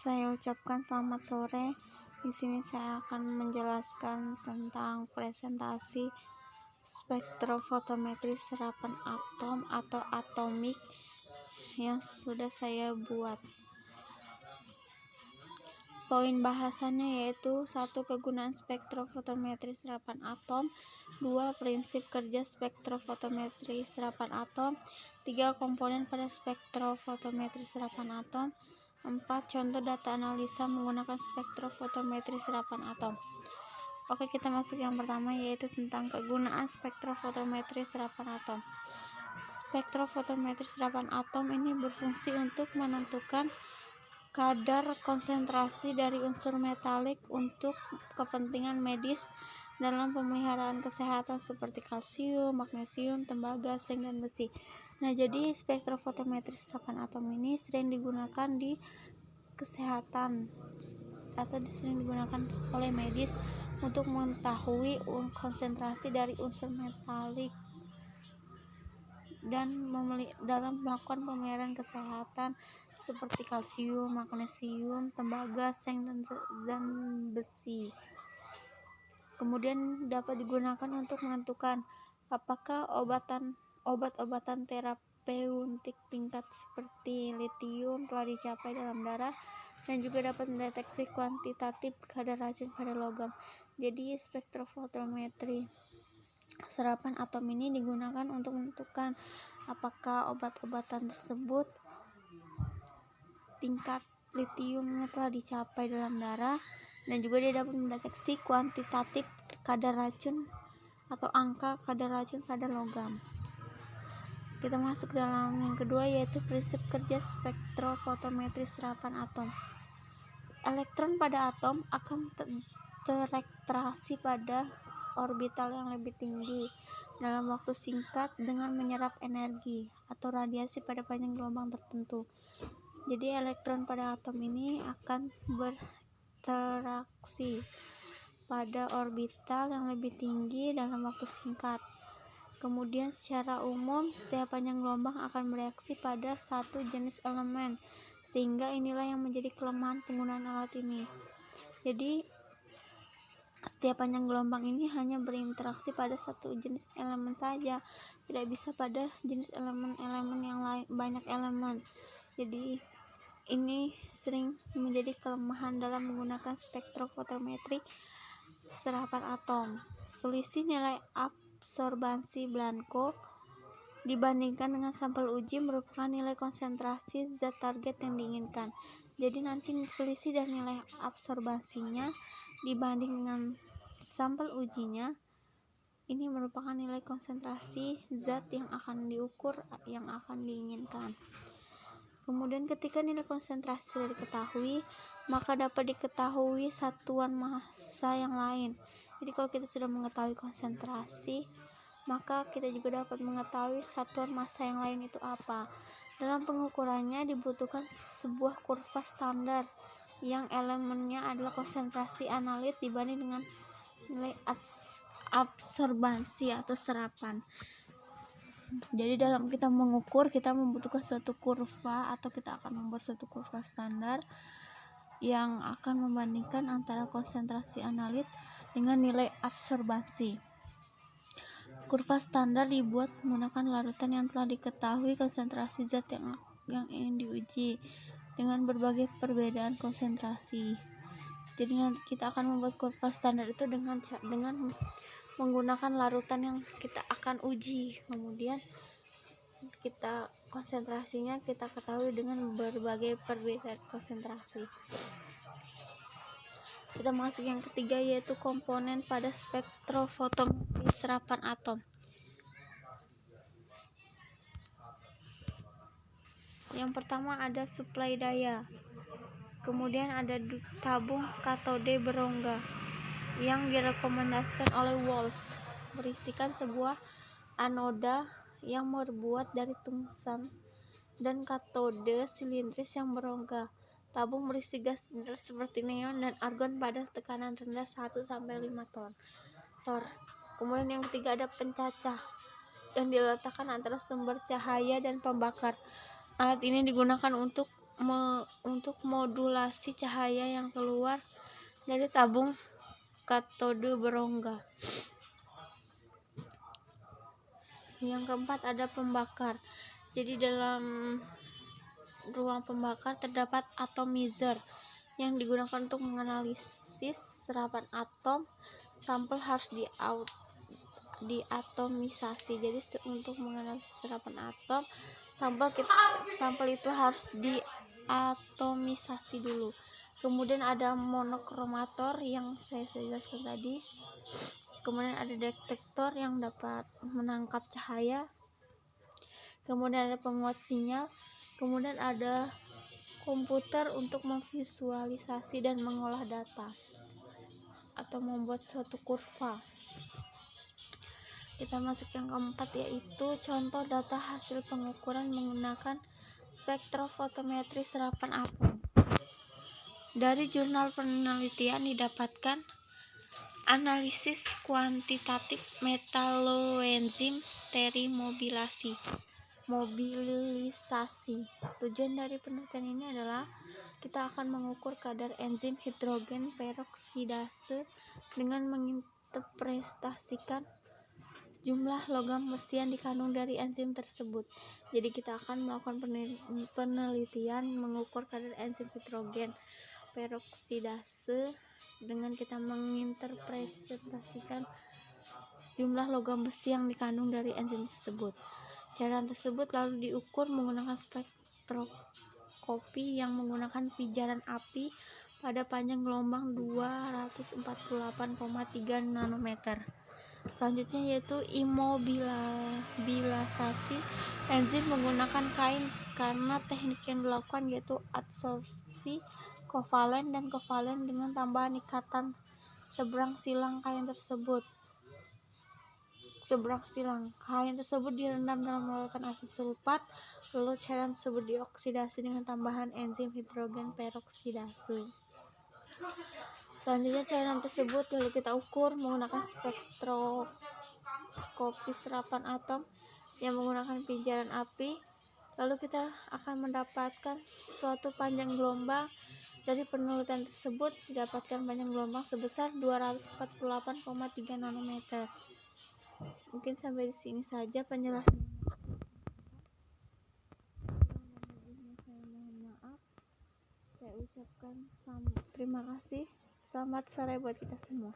Saya ucapkan selamat sore. Di sini saya akan menjelaskan tentang presentasi spektrofotometri serapan atom atau atomik yang sudah saya buat. Poin bahasannya yaitu 1. Kegunaan spektrofotometri serapan atom, 2. Prinsip kerja spektrofotometri serapan atom, 3. Komponen pada spektrofotometri serapan atom, 4. Contoh data analisa menggunakan spektrofotometri serapan atom. Oke, kita masuk yang pertama yaitu tentang kegunaan spektrofotometri serapan atom. Spektrofotometri serapan atom ini berfungsi untuk menentukan kadar konsentrasi dari unsur metalik untuk kepentingan medis dalam pemeliharaan kesehatan seperti kalsium, magnesium, tembaga, seng, dan besi. Nah, jadi spektrofotometri serapan atom ini sering digunakan di kesehatan atau sering digunakan oleh medis untuk mengetahui konsentrasi dari unsur metalik dan dalam melakukan pemeliharaan kesehatan seperti kalsium, magnesium, tembaga, seng, dan besi. Kemudian dapat digunakan untuk menentukan apakah obat-obatan terapeutik tingkat seperti litium telah dicapai dalam darah, dan juga dapat mendeteksi kuantitatif kadar racun pada logam. Jadi spektrofotometri serapan atom ini digunakan untuk menentukan apakah obat-obatan tersebut tingkat litiumnya telah dicapai dalam darah, dan juga dia dapat mendeteksi kuantitatif kadar racun atau angka kadar racun pada logam. Kita masuk dalam yang kedua yaitu prinsip kerja spektrofotometri serapan atom. Elektron pada atom akan terekstraksi pada orbital yang lebih tinggi dalam waktu singkat dengan menyerap energi atau radiasi pada panjang gelombang tertentu. Jadi elektron pada atom ini akan berinteraksi pada orbital yang lebih tinggi dalam waktu singkat. Kemudian secara umum setiap panjang gelombang akan bereaksi pada satu jenis elemen, sehingga inilah yang menjadi kelemahan penggunaan alat ini. Jadi setiap panjang gelombang ini hanya berinteraksi pada satu jenis elemen saja, tidak bisa pada jenis elemen yang lain, banyak elemen. Jadi ini sering menjadi kelemahan dalam menggunakan spektrofotometri serapan atom. Selisih nilai absorbansi Blanco dibandingkan dengan sampel uji merupakan nilai konsentrasi zat target yang diinginkan. Jadi nanti selisih dari nilai absorbansinya dibanding dengan sampel ujinya ini merupakan nilai konsentrasi zat yang akan diukur, yang akan diinginkan. Kemudian ketika nilai konsentrasi sudah diketahui, maka dapat diketahui satuan massa yang lain. Jadi kalau kita sudah mengetahui konsentrasi, maka kita juga dapat mengetahui satuan massa yang lain itu apa. Dalam pengukurannya dibutuhkan sebuah kurva standar yang elemennya adalah konsentrasi analit dibanding dengan nilai absorbansi atau serapan. Jadi dalam kita mengukur, kita membutuhkan suatu kurva atau kita akan membuat suatu kurva standar yang akan membandingkan antara konsentrasi analit dengan nilai absorbansi. Kurva standar dibuat menggunakan larutan yang telah diketahui konsentrasi zat yang ingin diuji dengan berbagai perbedaan konsentrasi. Jadi nanti kita akan membuat kurva standar itu dengan menggunakan larutan yang kita akan uji. Kemudian kita konsentrasinya kita ketahui dengan berbagai perbedaan konsentrasi. Kita masuk yang ketiga yaitu komponen pada spektrofotometri serapan atom. Yang pertama ada suplai daya. Kemudian ada tabung katode berongga yang direkomendasikan oleh Walsh, berisikan sebuah anoda yang terbuat dari tungsten dan katode silindris yang berongga. Tabung berisi gas inert seperti neon dan argon pada tekanan rendah 1-5 torr. Kemudian yang ketiga ada pencacah yang diletakkan antara sumber cahaya dan pembakar. Alat ini digunakan untuk untuk modulasi cahaya yang keluar dari tabung katode berongga. Yang keempat ada pembakar. Jadi dalam ruang pembakar terdapat atomizer yang digunakan untuk menganalisis serapan atom. Sampel harus diatomisasi. Jadi untuk menganalisis serapan atom, sampel itu harus diatomisasi dulu. Kemudian ada monokromator yang saya jelaskan tadi. Kemudian ada detektor yang dapat menangkap cahaya. Kemudian ada penguat sinyal. Kemudian ada komputer untuk memvisualisasi dan mengolah data atau membuat suatu kurva. Kita masuk yang keempat, yaitu contoh data hasil pengukuran menggunakan spektrofotometri serapan atom. Dari jurnal penelitian didapatkan analisis kuantitatif metaloenzim mobilisasi. Tujuan dari penelitian ini adalah kita akan mengukur kadar enzim hidrogen peroksidase dengan menginterpretasikan jumlah logam besi yang dikandung dari enzim tersebut. Jadi kita akan melakukan penelitian mengukur kadar enzim hidrogen peroksidase dengan kita menginterpretasikan jumlah logam besi yang dikandung dari enzim tersebut. Cairan tersebut lalu diukur menggunakan spektroskopi yang menggunakan pijaran api pada panjang gelombang 248,3 nanometer. Selanjutnya yaitu imobilisasi enzim menggunakan kain, karena teknik yang dilakukan yaitu adsorpsi kovalen dan kovalen dengan tambahan ikatan seberang silang. Kain tersebut direndam dalam larutan asam sulfat, lalu cairan tersebut dioksidasi dengan tambahan enzim hidrogen peroksidase. Selanjutnya cairan tersebut lalu kita ukur menggunakan spektroskopi serapan atom yang menggunakan pijaran api. Lalu kita akan mendapatkan suatu panjang gelombang. Dari penelitian tersebut didapatkan panjang gelombang sebesar 248,3 nanometer. Mungkin sampai di sini saja penjelasan. Saya mohon maaf. Saya ucapkan terima kasih. Selamat sore buat kita semua.